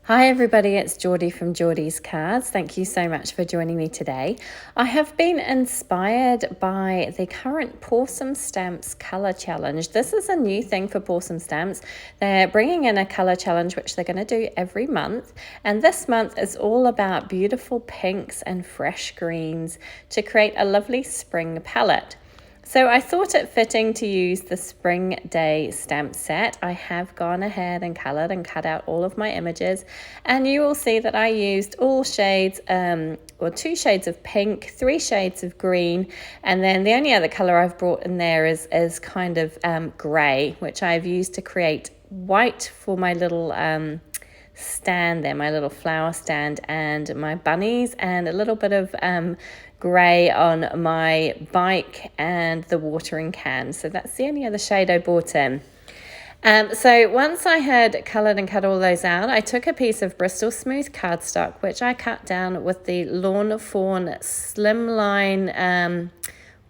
Hi everybody, it's Geordie from Geordie's Cards. Thank you so much for joining me today. I have been inspired by the current Pawsome Stamps Color Challenge. This is a new thing for Pawsome Stamps. They're bringing in a color challenge which they're going to do every month, and this month is all about beautiful pinks and fresh greens to create a lovely spring palette. So I thought it fitting to use the Spring Day stamp set. I have gone ahead and coloured and cut out all of my images, and you will see that I used all shades, or 2 shades of pink, 3 shades of green, and then the only other colour I've brought in there is kind of grey, which I've used to create white for my little stand there, my little flower stand, and my bunnies, and a little bit of grey on my bike and the watering can. So that's the only other shade I bought in. So once I had coloured and cut all those out, I took a piece of Bristol smooth cardstock, which I cut down with the Fawn Slimline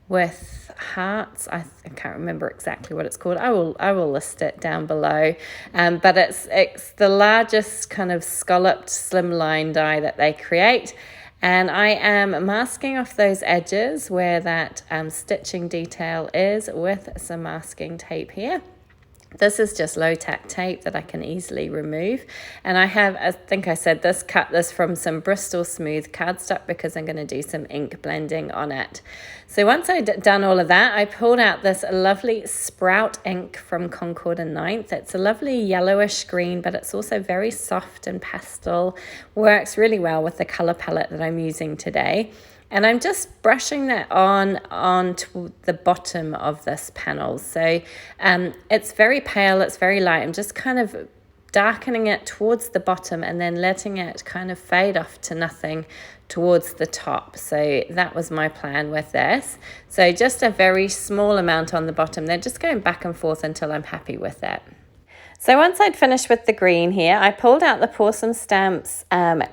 with hearts. I can't remember exactly what it's called. I will list it down below. But it's the largest kind of scalloped slimline die that they create. And I am masking off those edges where that stitching detail is with some masking tape here. This is just low tack tape that I can easily remove. And I have, I think I said this, cut this from some Bristol smooth cardstock because I'm going to do some ink blending on it. So once I'd done all of that, I pulled out this lovely Sprout ink from Concord and 9th. It's a lovely yellowish green, but it's also very soft and pastel. Works really well with the color palette that I'm using today. And I'm just brushing that onto the bottom of this panel. So it's very pale, it's very light. I'm just kind of darkening it towards the bottom and then letting it kind of fade off to nothing towards the top. So that was my plan with this. So just a very small amount on the bottom. They're just going back and forth until I'm happy with it. So once I'd finished with the green here, I pulled out the Pawsome Stamps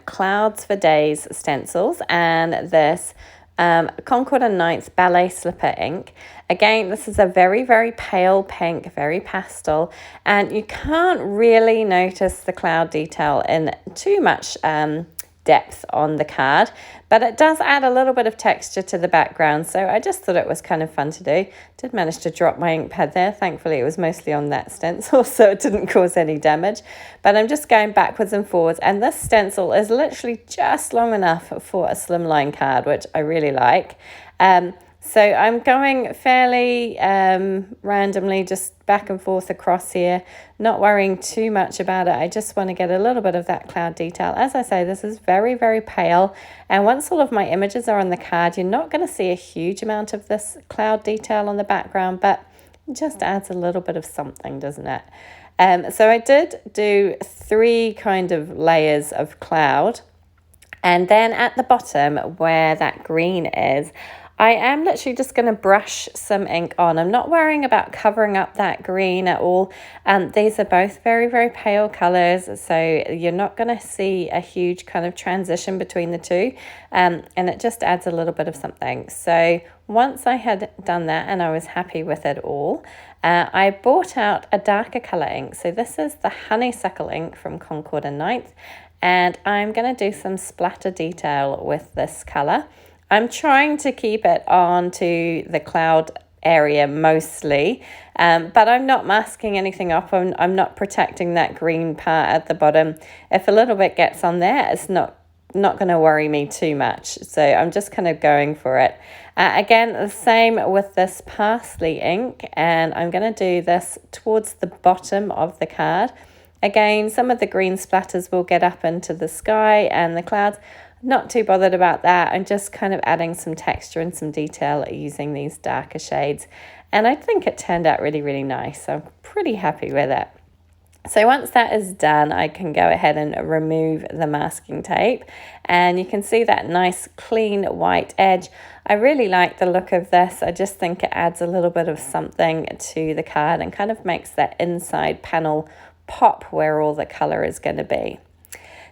Clouds for Days stencils and this Concord and 9th Ballet Slipper ink. Again, this is a very, very pale pink, very pastel, and you can't really notice the cloud detail in too much depth on the card, but it does add a little bit of texture to the background, so I just thought it was kind of fun to do. Did manage to drop my ink pad there. Thankfully it was mostly on that stencil, so it didn't cause any damage, but I'm just going backwards and forwards, and this stencil is literally just long enough for a slimline card, which I really like. So I'm going fairly randomly, just back and forth across here, not worrying too much about it. I just want to get a little bit of that cloud detail. As I say, this is very, very pale. And once all of my images are on the card, you're not going to see a huge amount of this cloud detail on the background, but it just adds a little bit of something, doesn't it? So I did do 3 kind of layers of cloud. And then at the bottom where that green is, I am literally just going to brush some ink on. I'm not worrying about covering up that green at all. These are both very, very pale colours, so you're not going to see a huge kind of transition between the two, and it just adds a little bit of something. So once I had done that and I was happy with it all, I bought out a darker colour ink. So this is the Honeysuckle ink from Concord and 9th, and I'm going to do some splatter detail with this colour. I'm trying to keep it onto the cloud area mostly, but I'm not masking anything up. I'm not protecting that green part at the bottom. If a little bit gets on there, it's not going to worry me too much. So I'm just kind of going for it. Again, the same with this Parsley ink, and I'm going to do this towards the bottom of the card. Again, some of the green splatters will get up into the sky and the clouds. Not too bothered about that. I'm just kind of adding some texture and some detail using these darker shades. And I think it turned out really, really nice. So I'm pretty happy with it. So once that is done, I can go ahead and remove the masking tape. And you can see that nice, clean white edge. I really like the look of this. I just think it adds a little bit of something to the card and kind of makes that inside panel pop where all the colour is going to be.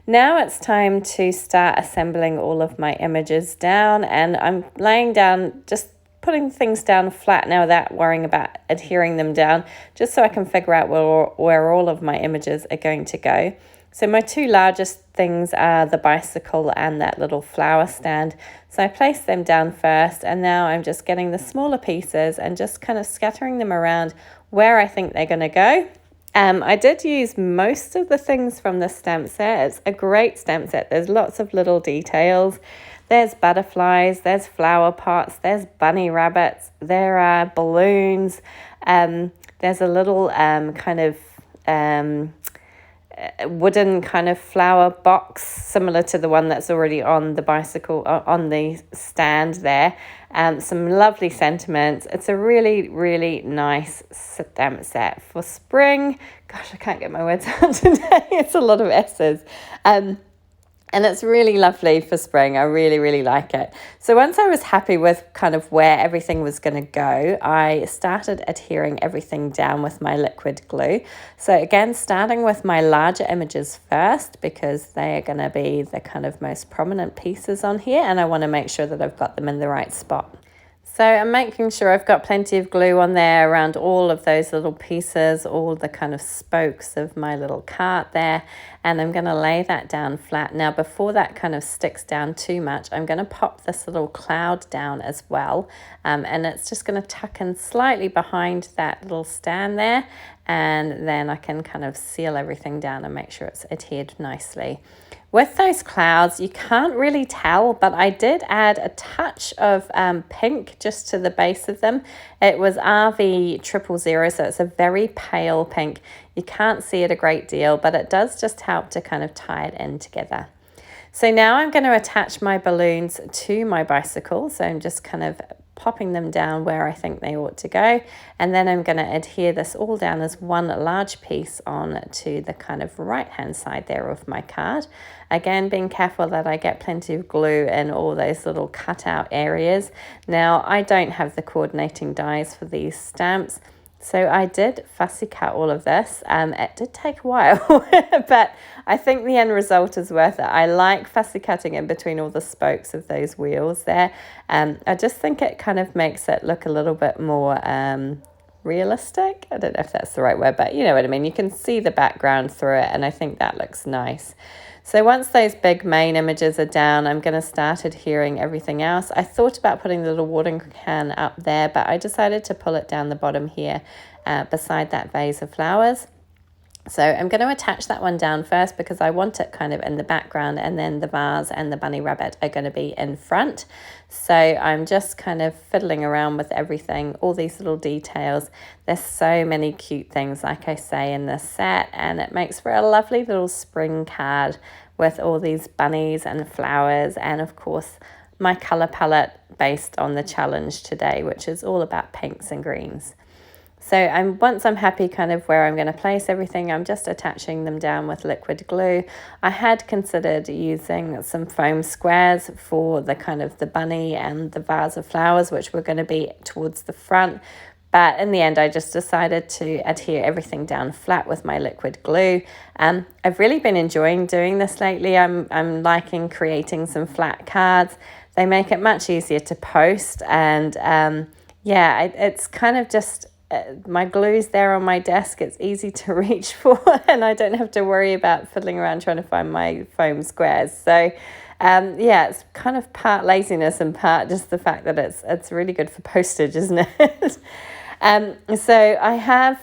Now it's time to start assembling all of my images down, and I'm laying down, just putting things down flat now without worrying about adhering them down, just so I can figure out where all of my images are going to go. So my two largest things are the bicycle and that little flower stand. So I placed them down first, and now I'm just getting the smaller pieces and just kind of scattering them around where I think they're going to go. I did use most of the things from the stamp set. It's a great stamp set. There's lots of little details. There's butterflies, there's flower pots, there's bunny rabbits, there are balloons. There's a little kind of wooden kind of flower box similar to the one that's already on the bicycle, on the stand there. Some lovely sentiments. It's a really, really nice stamp set for spring. Gosh, I can't get my words out today. It's a lot of S's. And it's really lovely for spring. I really, really like it. So once I was happy with kind of where everything was going to go, I started adhering everything down with my liquid glue. So again, starting with my larger images first, because they are going to be the kind of most prominent pieces on here, and I want to make sure that I've got them in the right spot. So I'm making sure I've got plenty of glue on there around all of those little pieces, all the kind of spokes of my little cart there. And I'm going to lay that down flat. Now, before that kind of sticks down too much, I'm going to pop this little cloud down as well. And it's just going to tuck in slightly behind that little stand there. And then I can kind of seal everything down and make sure it's adhered nicely. With those clouds, you can't really tell, but I did add a touch of pink just to the base of them. It was RV000, so it's a very pale pink. You can't see it a great deal, but it does just help to kind of tie it in together. So now I'm going to attach my balloons to my bicycle. So I'm just kind of popping them down where I think they ought to go. And then I'm going to adhere this all down as one large piece on to the kind of right-hand side there of my card. Again, being careful that I get plenty of glue in all those little cutout areas. Now, I don't have the coordinating dies for these stamps, so I did fussy cut all of this. It did take a while, but I think the end result is worth it. I like fussy cutting in between all the spokes of those wheels there. I just think it kind of makes it look a little bit more realistic. I don't know if that's the right word, but you know what I mean. You can see the background through it, and I think that looks nice. So once those big main images are down, I'm going to start adhering everything else. I thought about putting the little watering can up there, but I decided to pull it down the bottom here beside that vase of flowers. So I'm going to attach that one down first because I want it kind of in the background, and then the vase and the bunny rabbit are going to be in front. So I'm just kind of fiddling around with everything, all these little details. There's so many cute things, like I say, in this set, and it makes for a lovely little spring card with all these bunnies and flowers, and of course my colour palette based on the challenge today, which is all about pinks and greens. So once I'm happy kind of where I'm going to place everything, I'm just attaching them down with liquid glue. I had considered using some foam squares for the kind of the bunny and the vase of flowers, which were going to be towards the front. But in the end, I just decided to adhere everything down flat with my liquid glue. I've really been enjoying doing this lately. I'm liking creating some flat cards. They make it much easier to post. And yeah, it's kind of just... my glue's there on my desk. It's easy to reach for, and I don't have to worry about fiddling around trying to find my foam squares. So yeah, it's kind of part laziness and part just the fact that it's really good for postage, isn't it? So I have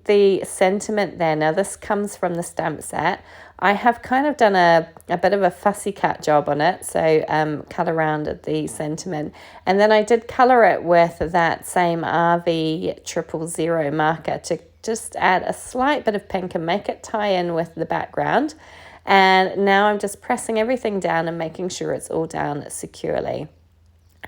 the sentiment there. Now this comes from the stamp set. I have kind of done a bit of a fussy cut job on it, so cut around at the sentiment, and then I did colour it with that same RV000 marker to just add a slight bit of pink and make it tie in with the background. And now I'm just pressing everything down and making sure it's all down securely.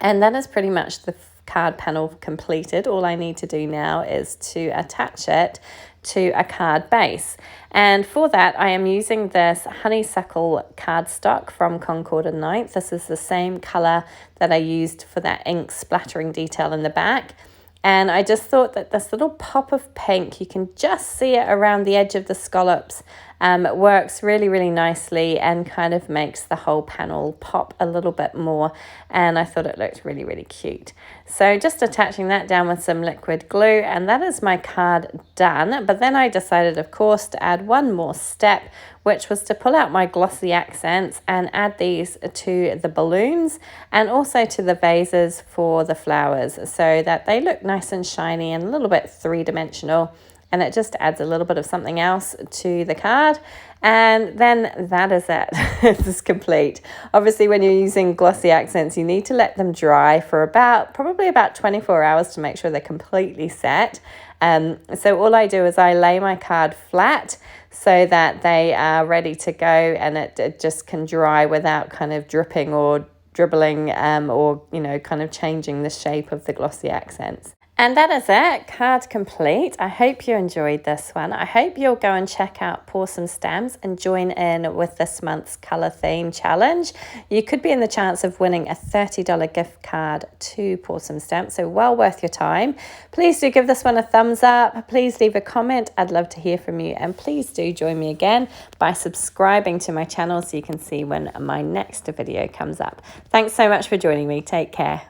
And that is pretty much the card panel completed. All I need to do now is to attach it to a card base, and for that I am using this Honeysuckle cardstock from Concord and 9th. This is the same colour that I used for that ink splattering detail in the back, and I just thought that this little pop of pink, you can just see it around the edge of the scallops It works really, really nicely and kind of makes the whole panel pop a little bit more, and I thought it looked really, really cute. So just attaching that down with some liquid glue, and that is my card done. But then I decided, of course, to add one more step, which was to pull out my glossy accents and add these to the balloons and also to the vases for the flowers, so that they look nice and shiny and a little bit three-dimensional, and it just adds a little bit of something else to the card. And then that is it. It's complete. Obviously, when you're using glossy accents, you need to let them dry for probably about 24 hours to make sure they're completely set. So all I do is I lay my card flat so that they are ready to go, and it just can dry without kind of dripping or dribbling or, you know, kind of changing the shape of the glossy accents. And that is it, card complete. I hope you enjoyed this one. I hope you'll go and check out Pawsome Stamps and join in with this month's colour theme challenge. You could be in the chance of winning a $30 gift card to Pawsome Stamps, so well worth your time. Please do give this one a thumbs up. Please leave a comment. I'd love to hear from you. And please do join me again by subscribing to my channel so you can see when my next video comes up. Thanks so much for joining me. Take care.